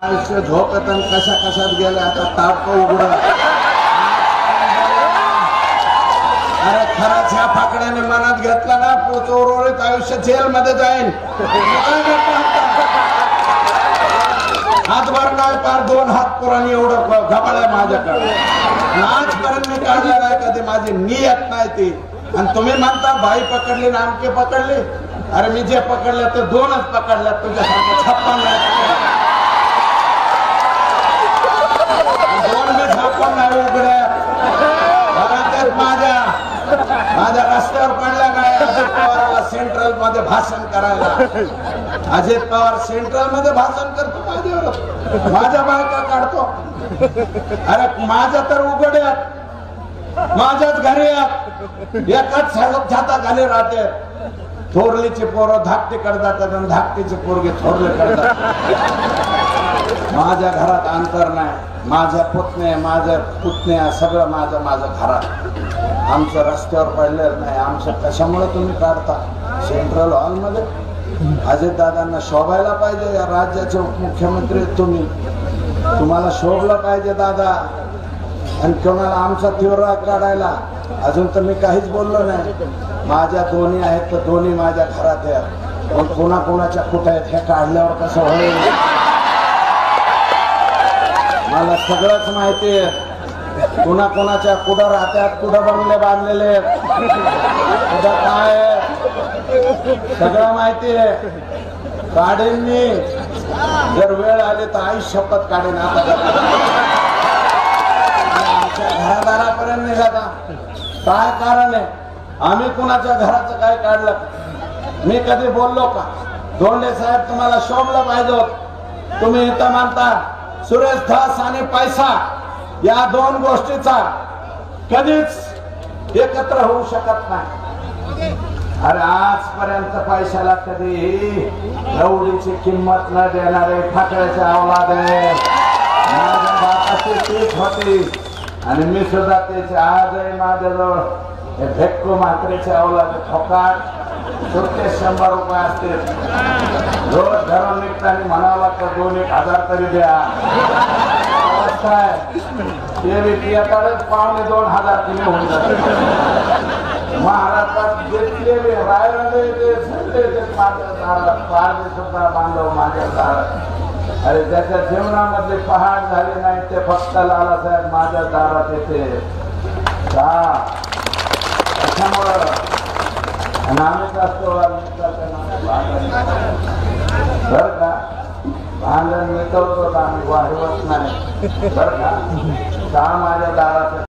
आयुष्य झोपेतन कशा कशात गेले आता ताप उघड. अरे खरंच ह्या फाकड्याने मनात घेतला ना चोरवळीत आयुष्य जेल मध्ये जाईल. हातभर काय पार 2 हात पुराणी एवढं घबाळ आहे माझ्याकडे. आजपर्यंत मी काढला नाही कधी, माझी नियत नाही ती. आणि तुम्ही म्हणता बाई पकडली नामके पकडली. अरे मी जे पकडले ते 2च पकडल्या, तुझ्यासारखे 56 नाही. 2 मी 56 नाही उघड्या माझ्या रस्त्यावर पडल्या काय अजित पवाराला सेंट्रल मध्ये भाषण करायला. अजित पवार सेंट्रल मध्ये भाषण करतो माझ्यावर, माझ्या बायका काढतो. अरे माझ्या तर उघड्यात माझ्याच घरी एकाच छाताखाली राहते. थोरलीची पोरं धाकटी करतात आणि धाकटीचे पोरगे थोरले करतात. माझ्या घरात अंतर नाही. माझ्या पुतण्या सगळं माझं घरात. आमचं रस्त्यावर पडलेलं नाही. आमचं कशामुळे तुम्ही काढता सेंट्रल हॉल मध्ये? अजित दादांना शोभायला पाहिजे. या राज्याचे उपमुख्यमंत्री तुम्ही, तुम्हाला शोभलं पाहिजे दादा. आणि कोणाला आमचा तीव्र काढायला अजून तर मी काहीच बोललो नाही. माझ्या दोन्ही आहेत तर दोन्ही माझ्या घरात आहेत. पण कोणाच्या कुठे आहेत हे काढल्यावर कसं होईल मला सगळंच माहिती आहे. कोणाच्या कुठं राहत्यात, कुठं बंगले बांधलेले, कुठं काय सगळं माहिती आहे. काढेन मी, जर वेळ आली तर आई शपथ काढेन. आता आमच्या घरादारापर्यंत निघाला काय कारण आहे? आम्ही कुणाच्या घराचं काय काढलं? मी कधी बोललो का? धोंडे साहेब तुम्हाला शोभलं पाहिजे. तुम्ही इथं मानता सुरेश धस आणि पैसा या 2 गोष्टीचा कधीच एकत्र होऊ शकत नाही. अरे आजपर्यंत पैशाला कधी एवढीची किंमत न देणारे ठाकरेचे औलाद आहे. माझ्या बापाची तीच होती आणि मी सुद्धा त्याचे आजही माझ्याजवळ हे भेक्को म्हात्रेचे औलाद ठोकाट सुट्टे 100 रुपये असतील. रोज घरून निघताना म्हणावं लागतं 2-1 तरी द्या. पावणे 2,000 किलो होऊन जाते. महाराष्ट्रात घेतलेले रायला सुद्धा बांधव माझ्या दारात. अरे ज्याच्या जीवनामध्ये पहाट झाली नाही ते फक्त लालासाहेब माझ्या दारात येते. त्याच्यामुळं आम्हीच असतो बर का. भांडण मिटवतो आम्ही वाढवत नाही बर का. माझ्या दारात